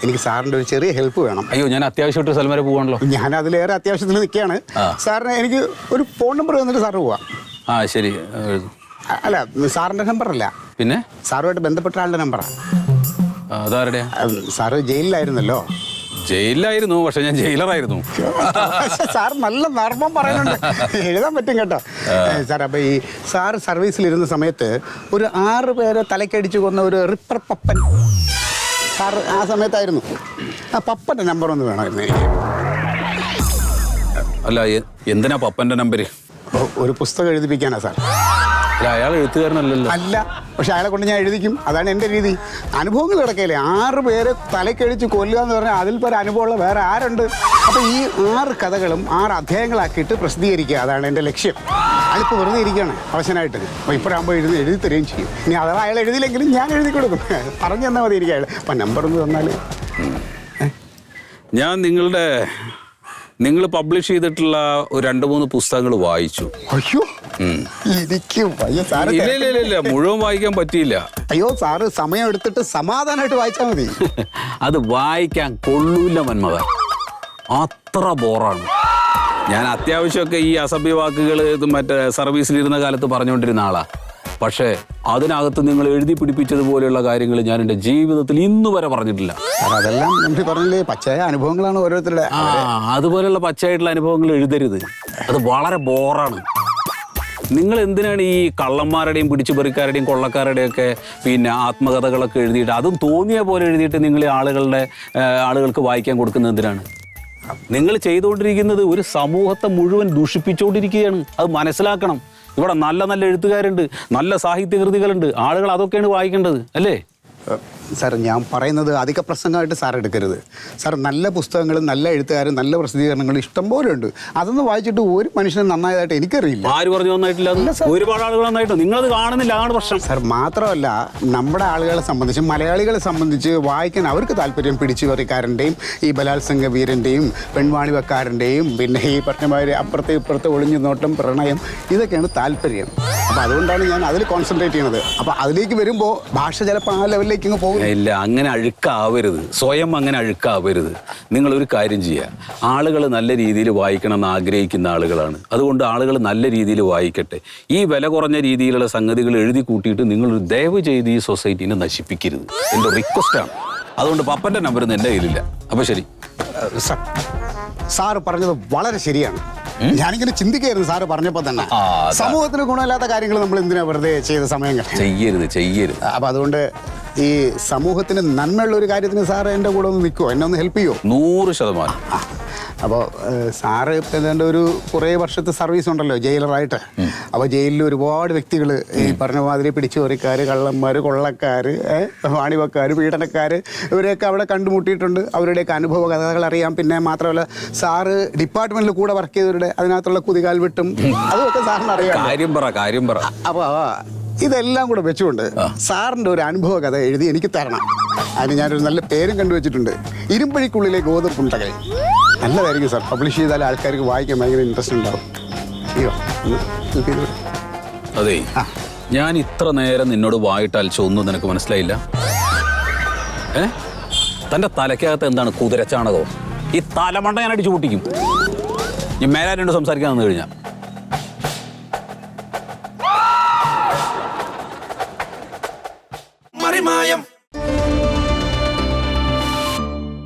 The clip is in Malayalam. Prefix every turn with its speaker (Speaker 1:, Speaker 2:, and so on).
Speaker 1: എനിക്ക് സാറിൻ്റെ ഒരു ചെറിയ ഹെൽപ്പ് വേണം.
Speaker 2: അയ്യോ, ഞാൻ അത്യാവശ്യമായിട്ട് സ്ഥലം വരെ പോവാണല്ലോ.
Speaker 1: ഞാൻ അതിലേറെ അത്യാവശ്യത്തിൽ നിൽക്കുകയാണ്. സാറിന് എനിക്ക് ഒരു ഫോൺ നമ്പർ തന്നിട്ട് സാറ് പോവാം.
Speaker 2: ആ ശരി.
Speaker 1: അല്ല, സാറിൻ്റെ നമ്പറല്ല,
Speaker 2: പിന്നെ
Speaker 1: സാറുമായിട്ട് ബന്ധപ്പെട്ട ആളുടെ നമ്പറാണ്.
Speaker 2: അതാരുടെ?
Speaker 1: സാറ് ജയിലിലായിരുന്നല്ലോ.
Speaker 2: ജയിലിലായിരുന്നു, പക്ഷെ ഞാൻ ജയിലറായിരുന്നു.
Speaker 1: സാർ നല്ല നർമ്മം പറയുന്നുണ്ട്, എഴുതാൻ പറ്റും കേട്ടോ സാർ. അപ്പോൾ ഈ സാറ് സർവീസിലിരുന്ന സമയത്ത് ഒരു 6 പേരെ തലക്കടിച്ച് കൊന്ന ഒരു റിപ്പർ പപ്പൻ സാർ ആ സമയത്തായിരുന്നു. ആ പപ്പൻ്റെ നമ്പർ ഒന്ന് വേണമായിരുന്നു എനിക്ക്.
Speaker 2: അല്ല, എന്തിനാ പപ്പൻ്റെ നമ്പര്?
Speaker 1: ഒരു പുസ്തകം എഴുതിപ്പിക്കാനാ സാർ.
Speaker 2: അല്ല, അയാൾ എഴുത്തുകാരനല്ലല്ലോ.
Speaker 1: അല്ല, പക്ഷെ അയാളെ കൊണ്ട് ഞാൻ എഴുതിക്കും, അതാണ് എൻ്റെ രീതി. അനുഭവങ്ങൾ കിടക്കയില്ലേ, 6 പേരെ തലക്കടിച്ച് കൊല്ലുക എന്ന് പറഞ്ഞാൽ അതിൽ പേര് അനുഭവമുള്ള വേറെ ആരുണ്ട്? അപ്പോൾ ഈ 6 കഥകളും 6 അധ്യായങ്ങളാക്കിയിട്ട് പ്രസിദ്ധീകരിക്കുക, അതാണ് എൻ്റെ ലക്ഷ്യം. അയാളിപ്പോൾ വെറുതെ ഇരിക്കുകയാണ് അവശനായിട്ട്. അപ്പോൾ ഇപ്പോഴാകുമ്പോൾ എഴുതി തരികയും ചെയ്യും. ഇനി അഥവാ അയാൾ എഴുതിയില്ലെങ്കിലും ഞാൻ എഴുതി കൊടുക്കും. പറഞ്ഞു തന്നാൽ മതി എനിക്ക് അയാൾ. അപ്പം നമ്പർ ഒന്ന് തന്നാൽ.
Speaker 2: ഞാൻ നിങ്ങൾ പബ്ലിഷ് ചെയ്തിട്ടുള്ള ഒരു 2-3 പുസ്തകങ്ങൾ വായിച്ചു.
Speaker 1: അയ്യോ, എനിക്ക് വയ്യ സാറ്.
Speaker 2: ഇല്ല, മുഴുവൻ വായിക്കാൻ പറ്റിയില്ല.
Speaker 1: അയ്യോ സാറ്, സമയം എടുത്തിട്ട് സമാധാനമായിട്ട് വായിച്ചാൽ മതി.
Speaker 2: അത് വായിക്കാൻ കൊള്ളൂല്ല മന്മത, അത്ര ബോറാണ്. ഞാൻ അത്യാവശ്യമൊക്കെ ഈ അസഭ്യ വാക്കുകൾ മറ്റേ സർവീസിലിരുന്ന കാലത്ത് പറഞ്ഞുകൊണ്ടിരുന്ന ആളാ. പക്ഷേ അതിനകത്ത് നിങ്ങൾ എഴുതി പിടിപ്പിച്ചതുപോലെയുള്ള കാര്യങ്ങൾ ഞാൻ എൻ്റെ ജീവിതത്തിൽ ഇന്ന് വരെ പറഞ്ഞിട്ടില്ല.
Speaker 1: അതെല്ലാം നമ്മൾ പറഞ്ഞില്ലേ, പച്ചയായ അനുഭവങ്ങളാണ് ഓരോരുത്തരുടെ.
Speaker 2: അതുപോലെയുള്ള പച്ചയായിട്ടുള്ള അനുഭവങ്ങൾ എഴുതരുത്, അത് വളരെ ബോറാണ്. നിങ്ങൾ എന്തിനാണ് ഈ കള്ളന്മാരുടെയും പിടിച്ചുപറിക്കാരുടെയും കൊള്ളക്കാരുടെയും ഒക്കെ പിന്നെ ആത്മകഥകളൊക്കെ എഴുതിയിട്ട്, അതും തോന്നിയ പോലെ എഴുതിയിട്ട് നിങ്ങൾ ആളുകൾക്ക് വായിക്കാൻ കൊടുക്കുന്നത് എന്തിനാണ്? നിങ്ങൾ ചെയ്തുകൊണ്ടിരിക്കുന്നത് ഒരു സമൂഹത്തെ മുഴുവൻ ദൂഷിപ്പിച്ചുകൊണ്ടിരിക്കുകയാണ്. അത് മനസ്സിലാക്കണം. ഇവിടെ നല്ല നല്ല എഴുത്തുകാരുണ്ട്, നല്ല സാഹിത്യകൃതികളുണ്ട്, ആളുകൾ അതൊക്കെയാണ് വായിക്കേണ്ടത്, അല്ലേ?
Speaker 1: സാർ, ഞാൻ പറയുന്നത് അധിക പ്രസംഗമായിട്ട് സാർ എടുക്കരുത്. സാർ, നല്ല പുസ്തകങ്ങളും നല്ല എഴുത്തുകാരും നല്ല പ്രസിദ്ധീകരണങ്ങളും ഇഷ്ടംപോലെ ഉണ്ട്. അതൊന്നും വായിച്ചിട്ട് ഒരു മനുഷ്യന് നന്നായതായിട്ട് എനിക്കറിയില്ല.
Speaker 2: ആര് പറഞ്ഞു നന്നായിട്ടില്ല? ഒരുപാട് ആളുകൾ നന്നായിട്ട്, നിങ്ങളത് കാണുന്നില്ല, ആണ് പ്രശ്നം.
Speaker 1: സാർ, മാത്രമല്ല നമ്മുടെ ആളുകളെ സംബന്ധിച്ച്, മലയാളികളെ സംബന്ധിച്ച് വായിക്കാൻ അവർക്ക് താല്പര്യം പിടിച്ചുപറിക്കാരൻ്റെയും ഈ ബലാത്സംഗ വീരൻ്റെയും പെൺവാണിവക്കാരൻ്റെയും പിന്നെ ഈ പറഞ്ഞമാതിരി അപ്പുറത്തെ ഇപ്പുറത്തെ ഒളിഞ്ഞു നോട്ടം, പ്രണയം, ഇതൊക്കെയാണ് താല്പര്യം. അപ്പോൾ അതുകൊണ്ടാണ് ഞാൻ അതിൽ കോൺസെൻട്രേറ്റ് ചെയ്യുന്നത്. അപ്പോൾ അതിലേക്ക് വരുമ്പോൾ ഭാഷ ചിലപ്പോൾ ആ ലെവലിലേക്ക് അങ്ങ് പോകും.
Speaker 2: ഇല്ല, അങ്ങനെ അഴുക്കാവരുത്, സ്വയം അങ്ങനെ അഴുക്കാവരുത്. നിങ്ങളൊരു കാര്യം ചെയ്യുക, ആളുകൾ നല്ല രീതിയിൽ വായിക്കണം എന്ന് ആഗ്രഹിക്കുന്ന ആളുകളാണ്. അതുകൊണ്ട് ആളുകൾ നല്ല രീതിയിൽ വായിക്കട്ടെ. ഈ വില കുറഞ്ഞ രീതിയിലുള്ള സംഗതികൾ എഴുതി കൂട്ടിയിട്ട് നിങ്ങളൊരു ദയവ് ചെയ്ത് ഈ സൊസൈറ്റീനെ നശിപ്പിക്കരുത്, എൻ്റെ റിക്വസ്റ്റാണ്. അതുകൊണ്ട് പപ്പൻ്റെ നമ്പറൊന്നും എൻ്റെ കയ്യിലില്ല. അപ്പോൾ ശരി.
Speaker 1: സാറ് പറഞ്ഞത് വളരെ ശരിയാണ്. ഞാനിങ്ങനെ ചിന്തിക്കായിരുന്നു സാറ് പറഞ്ഞപ്പോൾ തന്നെ. സമൂഹത്തിന് ഗുണമില്ലാത്ത കാര്യങ്ങൾ നമ്മൾ എന്തിനാ വെറുതെ ചെയ്ത സമയം
Speaker 2: ചെയ്യരുത്.
Speaker 1: അപ്പം അതുകൊണ്ട് ഈ സമൂഹത്തിന് നന്മയുള്ള ഒരു കാര്യത്തിന് സാറ് എൻ്റെ കൂടെ ഒന്ന് നിൽക്കുമോ, എന്നെ ഒന്ന് ഹെൽപ്പ് ചെയ്യുമോ?
Speaker 2: 100%.
Speaker 1: അപ്പോൾ സാറ് ഇപ്പം ഏതാണ്ട് ഒരു കുറേ വർഷത്തെ സർവീസ് ഉണ്ടല്ലോ ജയിലറായിട്ട്. അപ്പോൾ ജയിലിൽ ഒരുപാട് വ്യക്തികൾ ഈ പറഞ്ഞ മാതിരി പിടിച്ചുപറിക്കാർ, കള്ളന്മാർ, കൊള്ളക്കാർ, വാണിവക്കാർ, പീഡനക്കാർ, ഇവരെയൊക്കെ അവിടെ കണ്ടുമുട്ടിയിട്ടുണ്ട്. അവരുടെയൊക്കെ അനുഭവ കഥകൾ അറിയാം. പിന്നെ മാത്രമല്ല സാറ് ഡിപ്പാർട്ട്മെൻറ്റിൽ കൂടെ വർക്ക് ചെയ്തവരുടെ അതിനകത്തുള്ള കുതികാൽ വിട്ടും അതൊക്കെ സാറിന് അറിയാം.
Speaker 2: കാര്യം പറ.
Speaker 1: അപ്പോൾ ഇതെല്ലാം കൂടെ വെച്ചുകൊണ്ട് സാറിൻ്റെ ഒരു അനുഭവ കഥ എഴുതി എനിക്ക് തരണം. അതിന് ഞാനൊരു നല്ല പേരും കണ്ടുവച്ചിട്ടുണ്ട്, ഇരുമ്പഴിക്കുള്ളിലെ ഗോതമ്പുണ്ടകൾ. നല്ലതായിരിക്കും സാർ, പബ്ലിഷ് ചെയ്താൽ ആൾക്കാർക്ക് വായിക്കാൻ ഭയങ്കര ഇൻട്രസ്റ്റ് ഉണ്ടാവും. അയ്യോ,
Speaker 2: അതെ, ഞാൻ ഇത്ര നേരം നിന്നോട് വായിട്ടാൽച്ച ഒന്നും നിനക്ക് മനസ്സിലായില്ല. തൻ്റെ തലയ്ക്കകത്ത് എന്താണ് കുതിരച്ചാണകോ? ഈ തലമണ്ട ഞാൻ അടിച്ചു പൊട്ടിക്കും. ഈ മേലാരോട് സംസാരിക്കാൻ വന്നു കഴിഞ്ഞാൽ